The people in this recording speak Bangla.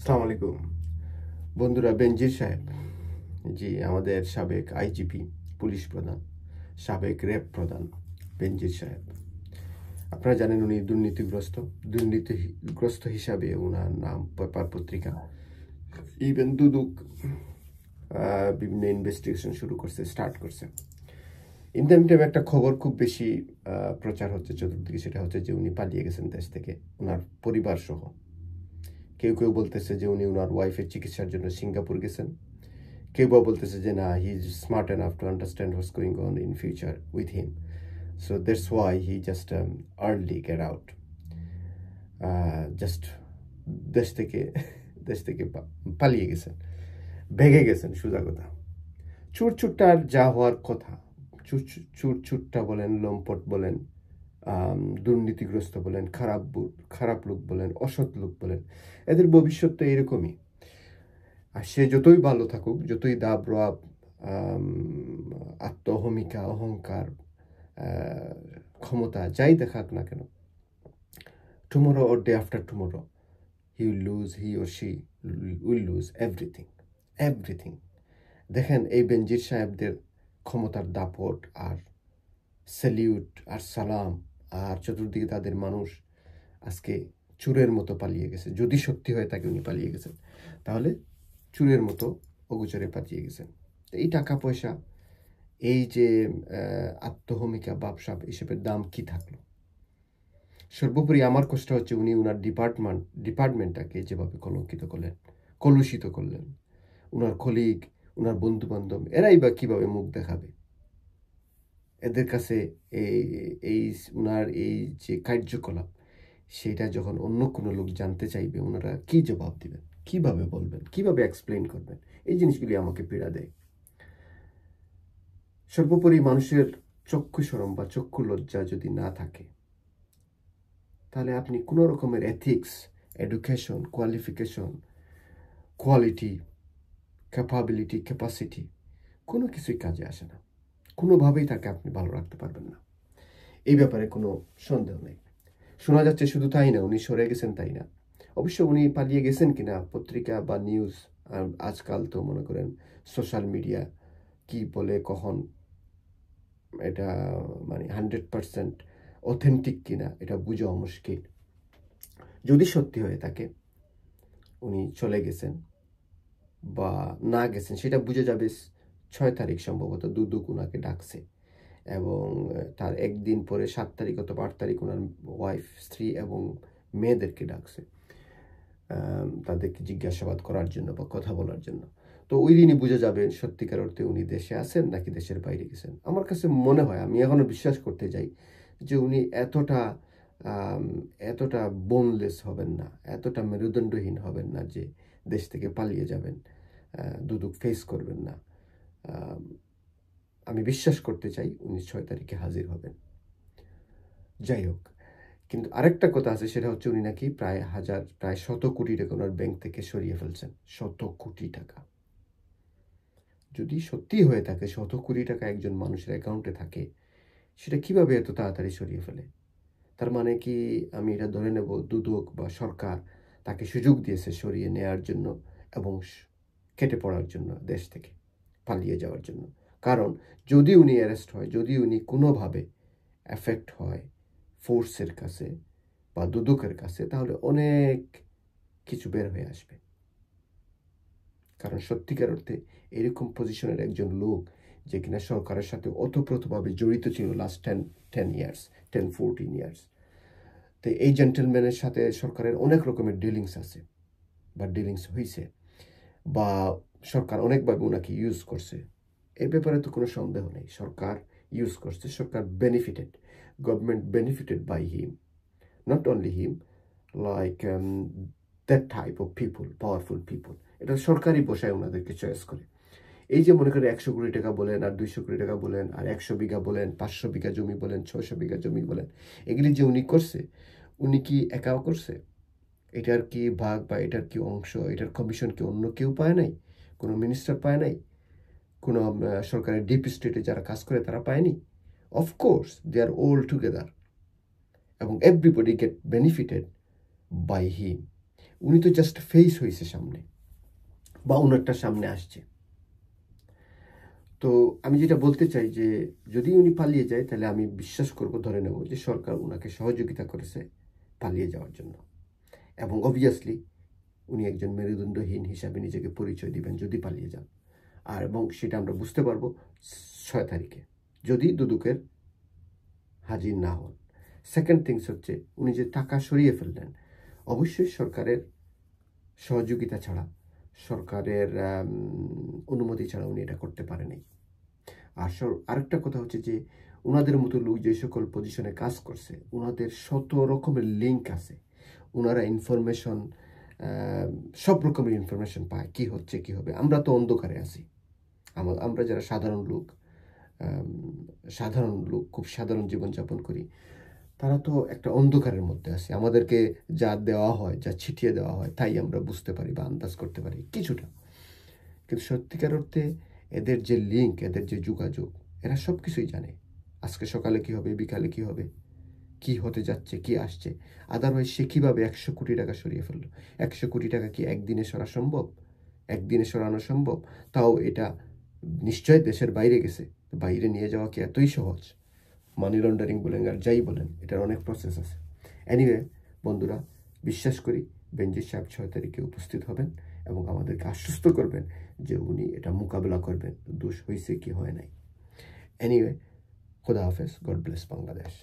আসসালামু আলাইকুম বন্ধুরা। বেনজির সাহেব, জি, আমাদের সাবেক আইজিপি, পুলিশ প্রধান, সাবেক র্যাব প্রধান বেনজির সাহেব, আপনারা জানেন উনি দুর্নীতিগ্রস্ত হিসাবে ওনার নাম পেপার পত্রিকা, ইভেন দুদক বিভিন্ন ইনভেস্টিগেশন স্টার্ট করছে। ইন টাইম একটা খবর খুব বেশি প্রচার হচ্ছে চতুর্দিকে, সেটা হচ্ছে যে উনি পালিয়ে গেছেন দেশ থেকে, ওনার পরিবার সহ। কেউ কেউ বলতেছে যে উনি ওনার ওয়াইফের চিকিৎসার জন্য সিঙ্গাপুর গেছেন, কেউ বা বলতেছে যে না, he is smart enough to understand what's going on in future with him, so that's why he just early get out, just দেশ থেকে পালিয়ে গেছেন, ভেগে গেছেন, সোজা কথা। চুরচুরটার যা হওয়ার কথা, চুরচুরটা বলেন, লম্পট বলেন, দুর্নীতিগ্রস্ত বলেন, খারাপ লোক বলেন, অসৎ লোক বলেন, এদের ভবিষ্যৎ তো এরকমই। আর সে যতই ভালো থাকুক, যতই দাব রব, আত্মহমিকা, অহংকার, ক্ষমতা যাই দেখাক না কেন, tomorrow or day after tomorrow he or she will lose everything. দেখেন এই বেনজির সাহেবদের ক্ষমতার দাপট আর স্যালিউট আর সালাম, আর চতুর্দিকে তাদের মানুষ আজকে চুরের মতো পালিয়ে গেছে। যদি সত্যি হয় তাকে উনি পালিয়ে গেছেন, তাহলে চুরের মতো অগোচরে পালিয়ে গেছেন। এই টাকা পয়সা, এই যে আত্মহমিকা, বাপসাপ, এসবের দাম কি থাকলো? সর্বোপরি আমার কষ্ট হচ্ছে উনি ওনার ডিপার্টমেন্টটাকে যেভাবে কলুষিত করলেন। ওনার কলিগ, ওনার বন্ধু বান্ধব, এরাই বা কিভাবে মুখ দেখাবে? এদের কাছে এই ওনার এই যে কার্যকলাপ, সেটা যখন অন্য কোনো লোক জানতে চাইবে, ওনারা কি জবাব দিবেন, কিভাবে বলবেন, কিভাবে এক্সপ্লেন করবেন? এই জিনিসগুলি আমাকে পীড়া দেয়। সর্বোপরি মানুষের চক্ষু শরম বা চক্ষু লজ্জা যদি না থাকে, তাহলে আপনি কোনো রকমের ethics, education, qualification, quality, capability, capacity, কোনো কিছুই কাজে আসে না। কোনোভাবেই তাকে আপনি ভালো রাখতে পারবেন না, এই ব্যাপারে কোনো সন্দেহ নেই। শোনা যাচ্ছে শুধু তাই না, উনি সরে গেছেন তাই না, অবশ্য উনি পালিয়ে গেছেন কিনা পত্রিকা বা নিউজ, আজকাল তো মনে করেন সোশ্যাল মিডিয়া কি বলে কখন এটা মানে 100% অথেন্টিক কিনা এটা বোঝাও মুশকিল। যদি সত্যি হয়ে থাকে উনি চলে গেছেন বা না গেছেন, সেটা বুঝে যাবে 6 তারিখ সম্ভবত দুদক ওনাকে ডাকছে, এবং তার একদিন পরে 7 তারিখ অথবা 8 তারিখ ওনার ওয়াইফ, স্ত্রী এবং মেয়েদেরকে ডাকছে তাদেরকে জিজ্ঞাসাবাদ করার জন্য বা কথা বলার জন্য। তো ওই দিনই বুঝে যাবে সত্যিকার অর্থে উনি দেশে আছেন নাকি দেশের বাইরে গেছেন। আমার কাছে মনে হয়, আমি এখনো বিশ্বাস করতে যাই যে উনি এতটা বোনলেস হবেন না, এতটা মেরুদণ্ডহীন হবেন না যে দেশ থেকে পালিয়ে যাবেন, দুদক ফেস করবেন না। আমি বিশ্বাস করতে চাই উনি 6 তারিখে হাজির হবেন। যাই হোক, কিন্তু আরেকটা কথা আছে, সেটা হচ্ছে উনি নাকি প্রায় 100 কোটি টাকা ওনার ব্যাংক থেকে সরিয়ে ফেলছেন। 100 কোটি টাকা যদি সত্যি হয়ে থাকে, 100 কোটি টাকা একজন মানুষের অ্যাকাউন্টে থাকে, সেটা কিভাবে এত তাড়াতাড়ি সরিয়ে ফেলে? তার মানে কি আমি এটা ধরে নেব দুদক বা সরকার তাকে সুযোগ দিয়েছে সরিয়ে নেওয়ার জন্য এবং কেটে পড়ার জন্য, দেশ থেকে পালিয়ে যাওয়ার জন্য? কারণ যদি উনি অ্যারেস্ট হয়, যদি উনি কোনোভাবে এফেক্ট হয় ফোর্সের কাছে বা দুদকের কাছে, তাহলে অনেক কিছু বের হয়ে আসবে। কারণ সত্যিকার অর্থে এরকম পজিশনের একজন লোক যে কিনা সরকারের সাথে ওতপ্রোতভাবে জড়িত ছিল লাস্ট 10-14 ইয়ার্স, তো এই জেন্টেলম্যানের সাথে সরকারের অনেক রকমের ডিলিংস আছে বা ডিলিংস হয়েছে, বা সরকার অনেকভাবে ওনাকে ইউজ করছে, এ ব্যাপারে তো কোনো সন্দেহ নেই। সরকার ইউজ করছে, সরকার benefited, government benefited by him, not only him, like that type of people, powerful people. এটা সরকারি বসায় ওনাদেরকে চয়েস করে। এই যে মনে করেন 100 কোটি টাকা বলেন আর 200 কোটি টাকা বলেন আর 100 বিঘা বলেন, 500 বিঘা জমি বলেন, 600 বিঘা জমি বলেন, এগুলি যে উনি করছে, উনি কি একাও করছে? এটার কি ভাগ বা এটার কি অংশ, এটার কমিশন কি অন্য কেউ পায় নাই? কোনো মিনিস্টার পায় নাই? কোনো সরকারের ডিপ স্টেটে যারা কাজ করে তারা পায়নি? Of course they are all together, এবং everybody get benefited by him. উনি তো জাস্ট ফেস হয়েছে সামনে, বা ওনারটা সামনে আসছে। তো আমি যেটা বলতে চাই যে যদি উনি পালিয়ে যায়, তাহলে আমি বিশ্বাস করব, ধরে নেব যে সরকার ওনাকে সহযোগিতা করেছে পালিয়ে যাওয়ার জন্য। এবং অবভিয়াসলি উনি একজন মেরুদণ্ডহীন হিসাবে নিজেকে পরিচয় দিবেন যদি পালিয়ে যান। এবং সেটা আমরা বুঝতে পারবো 6 তারিখে, যদি দুদকের হাজির না হন। সেকেন্ড থিংস হচ্ছে, উনি যে টাকা সরিয়ে ফেললেন, অবশ্যই সরকারের সহযোগিতা ছাড়া, সরকারের অনুমতি ছাড়া উনি এটা করতে পারেনি। আর আরেকটা কথা হচ্ছে যে ওনাদের মতো লোক যে সকল পজিশনে কাজ করছে, ওনাদের শত রকমের লিঙ্ক আছে, ওনারা ইনফরমেশন, সব রকমের ইনফরমেশন পায়, কি হচ্ছে কি হবে। আমরা তো অন্ধকারে আছি, আমরা যারা সাধারণ লোক খুব সাধারণ জীবনযাপন করি, তারা তো একটা অন্ধকারের মধ্যে আছে। আমাদেরকে যা দেওয়া হয়, যা ছিটিয়ে দেওয়া হয়, তাই আমরা বুঝতে পারি বা আন্দাজ করতে পারি কিছুটা। কিন্তু সত্যিকার অর্থে এদের যে লিঙ্ক, এদের যে যোগাযোগ, এরা সব কিছুই জানে। আজকে সকালে কি হবে, বিকালে কি হবে, কি হতে যাচ্ছে, কি আসছে। আদারওয়াইজ সে কীভাবে 100 কোটি টাকা সরিয়ে ফেললো? 100 কোটি টাকা কি একদিনে সরা সম্ভব? একদিনে সরানো সম্ভব? তাও এটা নিশ্চয় দেশের বাইরে গেছে। বাইরে নিয়ে যাওয়া কি এতই সহজ? মানি লন্ডারিং বলেন আর যাই বলেন, এটার অনেক প্রসেস আছে। এনিওয়ে বন্ধুরা, বিশ্বাস করি বেনজির সাহেব 6 তারিখে উপস্থিত হবেন এবং আমাদেরকে আশ্বস্ত করবেন যে উনি এটা মোকাবেলা করবেন, দোষ হয়েছে কি হয় নাই। এনিওয়ে, খোদা হাফেজ, গড ব্লেস বাংলাদেশ।